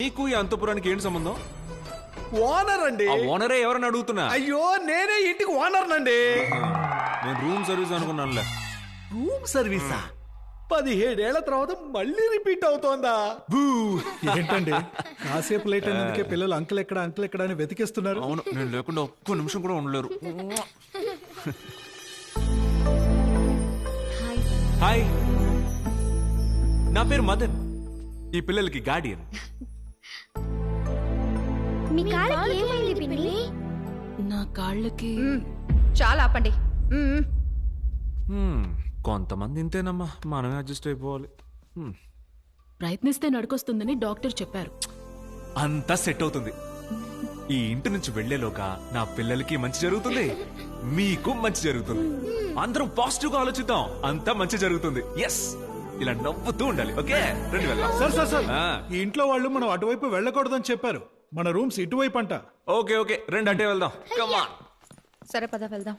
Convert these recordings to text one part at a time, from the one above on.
నీకు ఈ అంతపురానికి ఏంటి సంబంధం? ఓనర్ అండి. ఆ ఓనరే ఎవరని అడుగుతున్నా? అయ్యో నేనే ఇంటికి ఓనర్ నండి. నేను రూమ్ సర్వీస్ అనుకున్నానులే. రూమ్ సర్వీసా? 17 ఏళ్ల తర్వాత మళ్ళీ రిపీట్ అవుతోందా? ఏంటండి కాసేపు లేట్ అయినందుకే పిల్లలు అంకుల్ ఎక్కడ అని వెతికిస్తున్నారు. అవును, నేను లేకుండా ఒక్క నిమిషం కూడా ఉండలేరు. హాయ్, నా పేరు మదన్, ఈ పిల్లలకి గార్డియన్. మీ కాళ్ళకి ఏమైంది పిన్ని? నా కాళ్ళకి చాలా ఆపండి. కొంతమంది ఇంతేనమ్మా, మనమే అడ్జస్ట్ అయిపోవాలి. ప్రయత్నిస్తే నడుకొస్తుందని డాక్టర్ చెప్పారు. అంతా సెట్ అవుతుంది. ఈ ఇంటి నుంచి వెళ్లేలోగా నా పిల్లలకి మంచి జరుగుతుంది, మీకు మంచి జరుగుతుంది. అందరం పాజిటివ్ గా ఆలోచిద్దాం, అంతా మంచి జరుగుతుంది. ఎస్, ఇలా నవ్వుతూ ఉండాలి. ఓకే, రండి వెళ్దాం. సార్ ఈ ఇంట్లో వాళ్ళు మనం అటువైపు వెళ్ళకూడదని చెప్పారు. మన రూమ్స్ ఇటువైపు అంట. ఓకే ఓకే, రండి అంటే వెళ్దాం. Come on. సరే పద వెళ్దాం.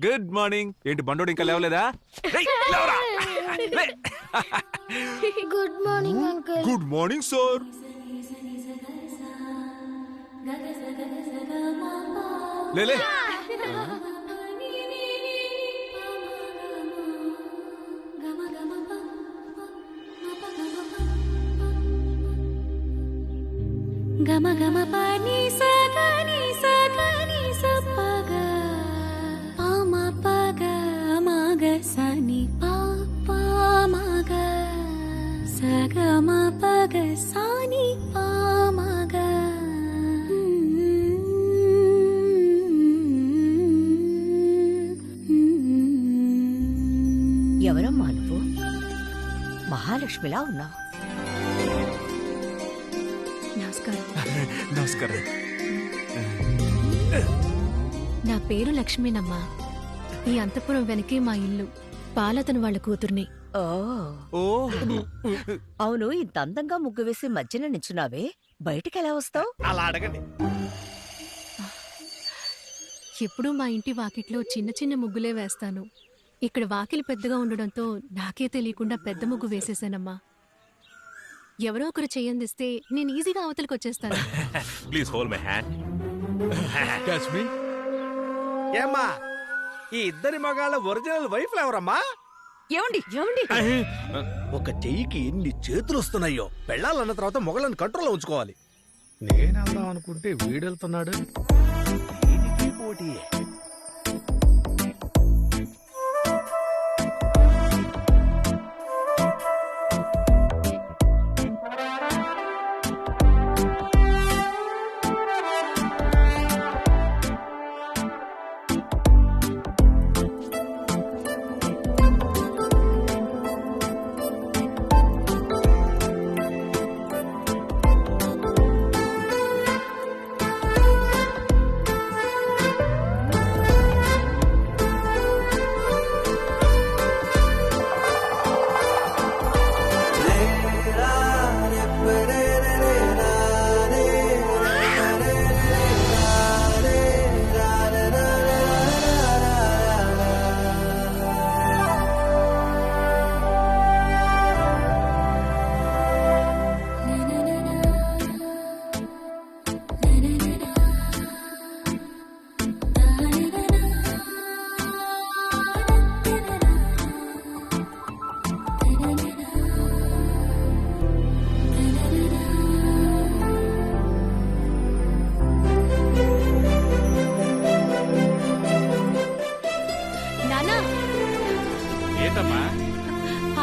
Good morning. ఏంటి బండోడు ఇంకా లేవలేదా? Good morning uncle. Good morning sir. లేలే, గమ గమ పని సగని సగని సపగ పామ పగ మగ సని పాప మగ సగమ పగ సాని పామగ. ఎవరమ్మా నువ్వు? మహాలక్ష్మిలా ఉన్నావు. నమస్కారం. నా పేరు లక్ష్మీనమ్మా. ఈ అంతపురం వెనకే మా ఇల్లు. పాలతను వాళ్ళ కూతుర్ని. ఓ అవును, ఇంత అందంగా ముగ్గు వేసి మధ్యన నించున్నావే, బయటికెలా వస్తావు? అలా అడగండి. ఎప్పుడూ మా ఇంటి వాకిట్లో చిన్న చిన్న ముగ్గులే వేస్తాను. ఇక్కడ వాకిలి పెద్దగా ఉండడంతో నాకే తెలియకుండా పెద్ద ముగ్గు వేసేసానమ్మా. ఎవరో ఒకరు చెయ్యందిస్తే నేను ఈజీగా అవతలికి వచ్చేస్తాను. Please hold my hand. ఏమ్మా, ఈ ఇద్దరి మగాళ్ళ ఒరిజినల్ వైఫ్ ఎవరమ్మా? ఏమండి ఏమండి, ఒక చెయ్యికి ఎన్ని చేతులు వస్తున్నాయో. పెళ్ళాలన్న తర్వాత మొగలను కంట్రోల్లో ఉంచుకోవాలి. నేను వెళ్దాం అనుకుంటే వీడెళ్తున్నాడు. దీనికి పోటీయే.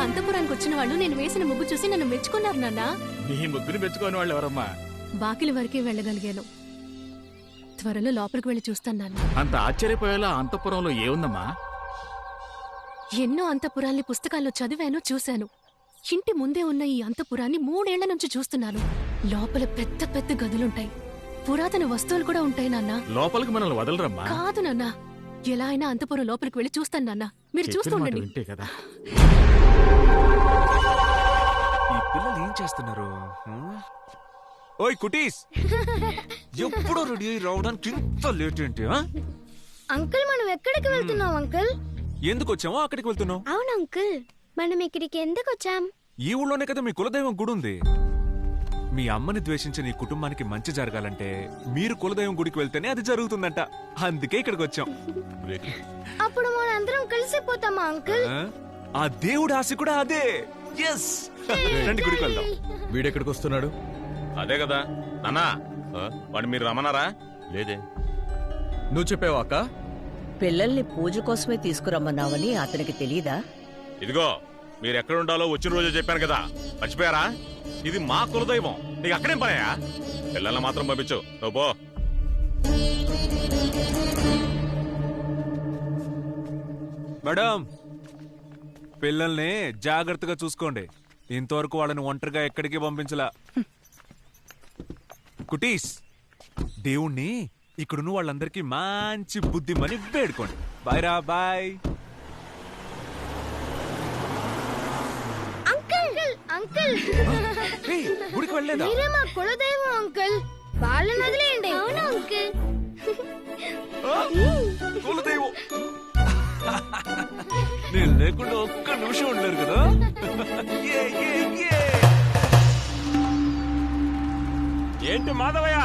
అంతపురానికి వచ్చిన వాళ్ళు నేను వేసిన ముగ్గు చూసి నన్ను మెచ్చుకున్నారు నాన్న. నీ ముగ్గురు మెచ్చుకోని వాళ్ళు ఎవరమ్మా? వాకిలి వరకే వెళ్ళగలిగాను. త్వరలో లోపలికి వెళ్ళి చూస్తాను నాన్న. అంత ఆశ్చర్యపోయేలా అంతఃపురంలో ఏముందమ్మా? ఎన్నో అంతపురాల్ని పుస్తకాల్లో చదివాను, చూశాను. ఇంటి ముందే ఉన్న ఈ అంతపురాన్ని 3 ఏళ్ల నుంచి చూస్తున్నాను. లోపల పెద్ద పెద్ద గదులుంటాయి, పురాతన వస్తువులు కూడా ఉంటాయి నాన్న. లోపలికి మనల్ని వదలరమ్మా. కాదు నాన్న, ఎలా అయినా అంతపురం లోపలికి వెళ్ళి చూస్తాను నాన్న. మీరు చూస్తూ చెప్పిన మాట ఉండండి. వింటే కదా. ఈ పిల్లలు ఏం చేస్తున్నారు? ఓయ్ కుటీస్, ఎప్పుడో రెడీ అయ్యి రావడానికి ఇంత లేట్ ఏంటి? అంకుల్ మనం ఎక్కడికి వెళ్తున్నాం అంకుల్? ఎందుకు వచ్చామో అక్కడికి వెళ్తున్నావు. అవును అంకుల్, మనం ఇక్కడికి ఎందుకు వచ్చాం? ఈ ఊళ్ళోనే కదా మీ కులదైవం గుడి ఉంది. మీ అమ్మని ద్వేషించిన ఈ కుటుంబానికి మంచి జరగాలంటే మీరు కులదైవం గుడికి వెళ్తేనే అది జరుగుతుందంట. అందుకే ఇక్కడికి వచ్చాం. అప్పుడు మనం అందరం కలిసిపోతామా అంకుల్? ఆ దేవుడి ఆశ కూడా అదే. ఎస్, రండి గుడికి వెళ్దాం. వీడెక్కడికి వస్తున్నాడు? అదే కదా నాన్నా, వాడు మీరు రమ్మన్నారా? లేదే. నువ్వు చెప్పావా అక్క? పిల్లల్ని పూజ కోసమే తీసుకురమ్మన్నావని అతనికి తెలీదా? ఇదిగో మీరు ఎక్కడ ఉండాలో వచ్చిన రోజే చెప్పాను కదా, మర్చిపోయారా? ఇది మా కులదైవం, నీకు అక్కడేం పనయా? పిల్లల్ని మాత్రం పంపించు, నువ్వు పో. మేడం, పిల్లల్ని జాగ్రత్తగా చూసుకోండి. ఇంతవరకు వాళ్ళని ఒంటరిగా ఎక్కడికి పంపించలా. కుటీస్, దేవుణ్ణి ఇక్కడున్న వాళ్ళందరికీ మంచి బుద్ధిమని వేడుకోండి. బాయ్ రా, బాయ్. అంకుల్ అంకుల్ గుడికి వెళ్ళలేదా? మీరే మా కులదైవం అంకుల్, వాళ్ళని వదిలేయండి. అవును అంకుల్. కులదైవం నేను లేకుండా ఒక్క నిమిషం ఉండలేరు కదా. ఏ, ఏ, ఏ. ఏంటి మాధవయ్య,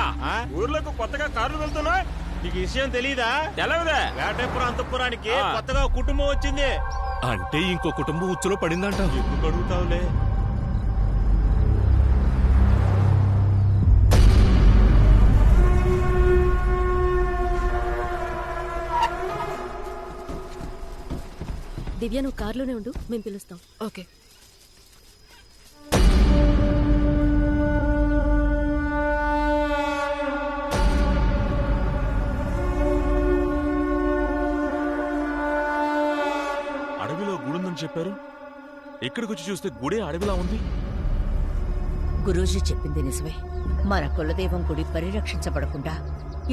ఊర్లోకి కొత్తగా కార్లు వెళ్తున్నా? నీకు విషయం తెలీదా? తెలవదా? వేటపురం అంతఃపురానికి కొత్తగా కుటుంబం వచ్చింది. అంటే ఇంకో కుటుంబం ఉచ్చులో పడిందంట. ఎందుకు అడుగుతావులే? దివ్య, నువ్వు కార్లోనే ఉండు, మేము పిలుస్తాం. ఓకే. అడవిలో గుడుందని చెప్పారు, ఇక్కడికి వచ్చి చూస్తే గుడే అడవిలా ఉంది. గురూజీ చెప్పింది నిజమే. మన కులదైవం గుడి పరిరక్షించబడకుండా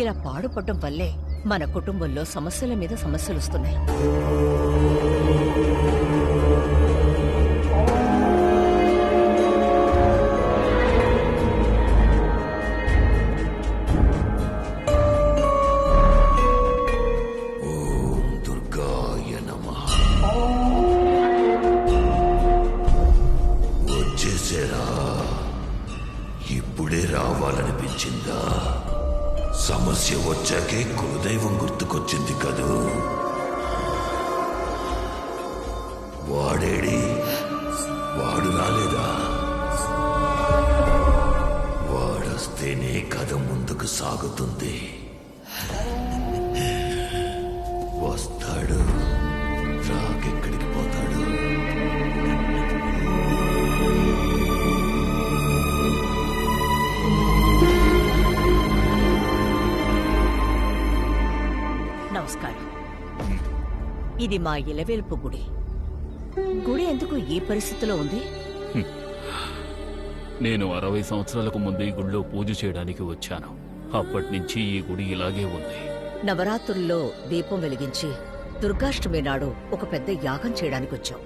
ఇలా పాడుపడ్డం వల్లే మన కుటుంబంలో సమస్యల మీద సమస్యలు వస్తున్నాయి. ఇప్పుడే రావాలనిపించిందా? సమస్య వచ్చాకే కులదైవం గుర్తుకొచ్చింది కదూ. వాడేడి? వాడు రాలేదా? వాడొస్తేనే కథ ముందుకు సాగుతుంది. వస్తాడు, రాకెక్కడికి పోతాడు? నమస్కారం. ఇది మా ఇలవేల్పు గుడి. గుడి ఎందుకు ఈ పరిస్థితిలో ఉంది? నేను 60 సంవత్సరాలకు ముందు ఈ గుడిలో పూజ చేయడానికి వచ్చాను. అప్పటి నుంచి ఈ గుడి ఇలాగే ఉంది. నవరాత్రుల్లో దీపం వెలిగించి దుర్గాష్టమి నాడు ఒక పెద్ద యాగం చేయడానికి వచ్చాం.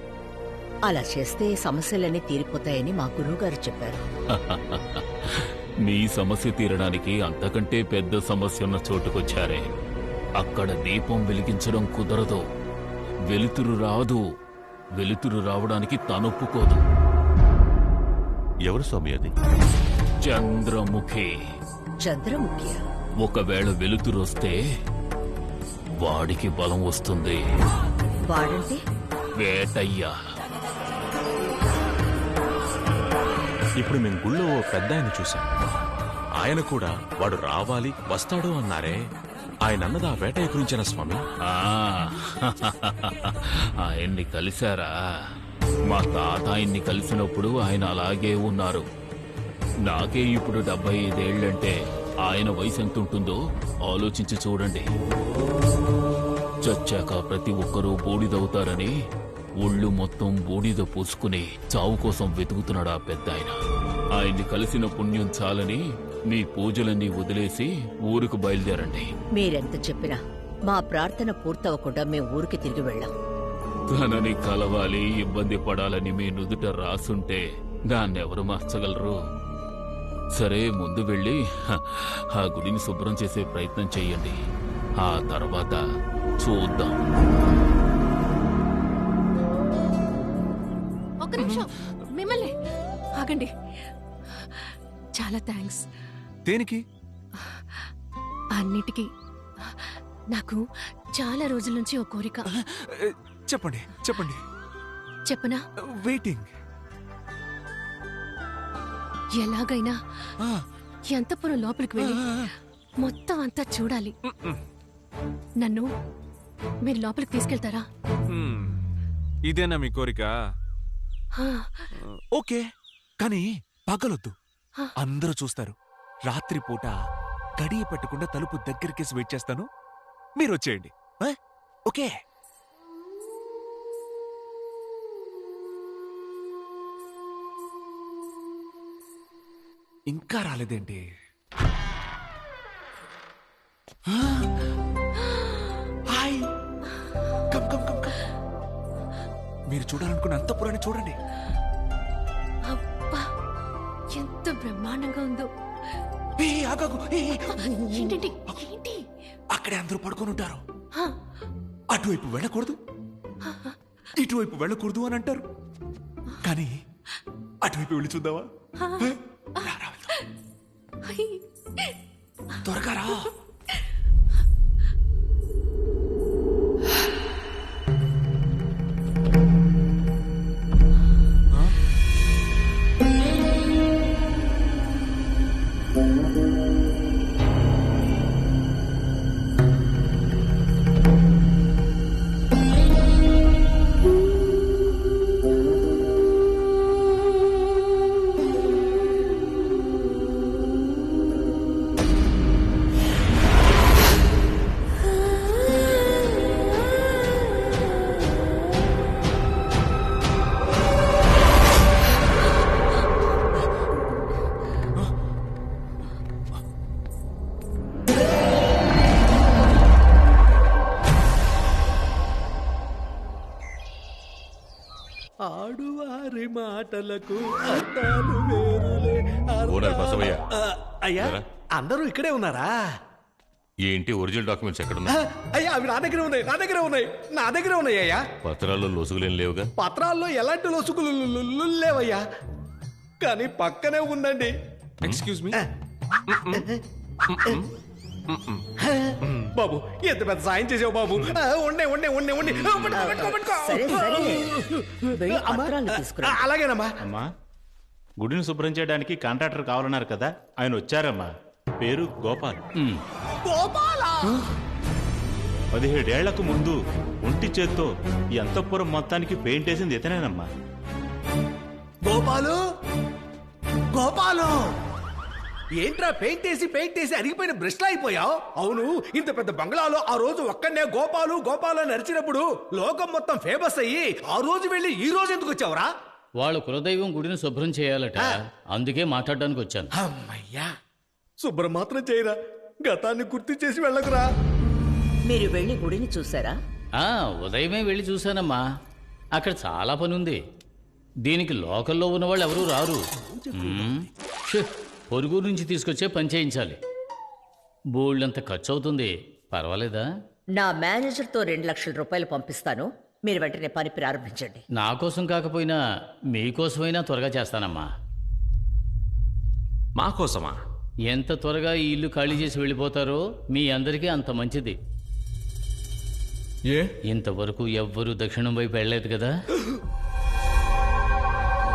అలా చేస్తే సమస్యలన్నీ తీరిపోతాయని మా గురువుగారు చెప్పారు. మీ సమస్య తీరడానికి అంతకంటే పెద్ద సమస్య ఉన్న చోటుకొచ్చారే. అక్కడ దీపం వెలిగించడం కుదరదు, వెలుతురు రాదు. వెలుతురు రావడానికి తనొప్పుకోదు. ఎవరు స్వామి అది? చంద్రముఖి. చంద్రముఖి? ఒకవేళ వెలుతురొస్తే వాడికి బలం వస్తుంది. వాడంటే? వేటయ్య. ఇప్పుడు మేము గుళ్ళో ఓ పెద్ద ఆయన చూసాం. ఆయన కూడా వాడు రావాలి వస్తాడు అన్నారే. ఆయన అన్నది ఆ వేటయ్య గురించేనా స్వామి? ఆయన్ని కలిశారా? మా తాత ఆయన్ని కలిసినప్పుడు ఆయన అలాగే ఉన్నారు. నాకే ఇప్పుడు 75 ఏళ్లంటే ఆయన వయసు ఎంత ఉంటుందో ఆలోచించి చూడండి. చచ్చాక ప్రతి ఒక్కరూ బూడిదవుతారని ఒళ్ళు మొత్తం బూడిద పూసుకుని చావు కోసం వెతుకుతున్నాడు ఆ పెద్ద ఆయన. ఆయన్ని కలిసిన పుణ్యం చాలని మీ పూజలన్నీ వదిలేసి ఊరికి బయలుదేరండి. మీరెంత చెప్పినా మా ప్రార్థన పూర్తవకుండా మేము ఊరికి తిరిగి వెళ్ళాం. తనని కలవాలి, ఇబ్బంది పడాలని మీ నుదుట రాసుంటే దాన్నెవరు మార్చగలరు? సరే, ముందు వెళ్ళి ఆ గుడిని శుభ్రం చేసే ప్రయత్నం చెయ్యండి. ఆ తర్వాత చూద్దాం. ఒక్క నిమిషం, మిమ్మల్ని ఆగండి. చాలా థ్యాంక్స్. దేనికి? అన్నిటికీ. నాకు చాలా రోజుల నుంచి ఒక కోరిక. చెప్పండి చెప్పండి. చెప్పనా? వెయిటింగ్. ఎలాగైనా అంతఃపురం లోపలికి వెళ్ళి మొత్తం అంతా చూడాలి. నన్ను మీరు లోపలికి తీసుకెళ్తారా? ఇదేనా మీ కోరిక? హా. ఓకే, కానీ పగలొద్దు, అందరూ చూస్తారు. రాత్రిపూట గడియ పెట్టకుండా తలుపు దగ్గరికేసి వెయిట్ చేస్తాను, మీరు వచ్చేయండి. ఓకే? ఇంకా రాలేదేంటి? Hi, come come come come. మీరు చూడాలనుకున్న అంతఃపురాన్ని చూడండి. అబ్బా, ఎంత బ్రహ్మాండంగా ఉందో. ఏంటి? అక్కడే అందరూ పడుకొని ఉంటారు. అటువైపు వెళ్ళకూడదు, ఇటువైపు వెళ్ళకూడదు అని అంటారు. కానీ అటువైపు వెళ్ళి చూద్దామా? త్వరగా రా. ఆడువారి మాటలకు అర్థాలు వేరులే. ఓనర్ బసవయ్య. అయ్యా, అందరూ ఇక్కడే ఉన్నారా? ఏంటి ఒరిజినల్ డాక్యుమెంట్స్ ఎక్కడున్నా? అయ్యా, అవి నా దగ్గర ఉన్నాయి, నా దగ్గర ఉన్నాయి, నా దగ్గర ఉన్నాయి అయ్యా. పత్రాల్లో లొసుగులేం లేవుగా? పత్రాల్లో ఎలాంటి లొసుగులు లేవయ్యా, కానీ పక్కనే ఉందండి. Excuse me. బాబు, ఎంత పెద్ద సాయం చేసావు బాబు. ఉండే ఉండే ఉండే ఉండి. సరే సరే, వెళ్ళి పత్రాలు తీసుకురా. అలాగేనమ్మా. అమ్మా, గుడిని శుభ్రం చేయడానికి కాంట్రాక్టర్ కావాలన్నారు కదా, ఆయన వచ్చారమ్మా. పేరు గోపాల్. 17 ఏళ్లకు ముందు ఒంటి చేత్తో ఈ అంతఃపురం మొత్తానికి పెయింట్ వేసింది ఇతనేనమ్మా. గోపాలు, గోపాలు, ఏంట్రా పెయింట్ వేసి అరిగిపోయిన బ్రష్లా అయిపోయావు? అవును, ఇంత పెద్ద బంగ్లాలో ఆ రోజు ఒక్కనే గోపాలు గోపాలు అని అరిచినప్పుడు లోకం మొత్తం ఫేమస్ అయ్యి ఆ రోజు వెళ్ళి ఈ రోజు ఎందుకు వచ్చావురా? వాళ్ళ కులదైవం గుడిని శుభ్రం చేయాలట, అందుకే మాట్లాడడానికి వచ్చాను. అమ్మయ్యా, శుభ్రం మాత్రం చేయరా, గతాన్ని గుర్తు చేసి వెళ్ళకురా. మీరు వెళ్ళి గుడిని చూసారా? ఉదయమే వెళ్ళి చూశానమ్మా. అక్కడ చాలా పని ఉంది. దీనికి లోకల్లో ఉన్న వాళ్ళు ఎవరూ రారు. పొరుగు నుంచి తీసుకొచ్చే పని చేయించాలి. బోల్డంత ఖర్చు అవుతుంది. పర్వాలేదా? నా మేనేజర్తో 2 లక్షల రూపాయలు పంపిస్తాను, మీరు వెంటనే పని ప్రారంభించండి. నా కోసం కాకపోయినా మీకోసమైనా త్వరగా చేస్తానమ్మా. మా కోసమా? ఎంత త్వరగా ఈ ఇల్లు ఖాళీ చేసి వెళ్ళిపోతారో మీ అందరికీ అంత మంచిది. ఇంతవరకు ఎవ్వరూ దక్షిణం వైపు వెళ్ళలేదు కదా.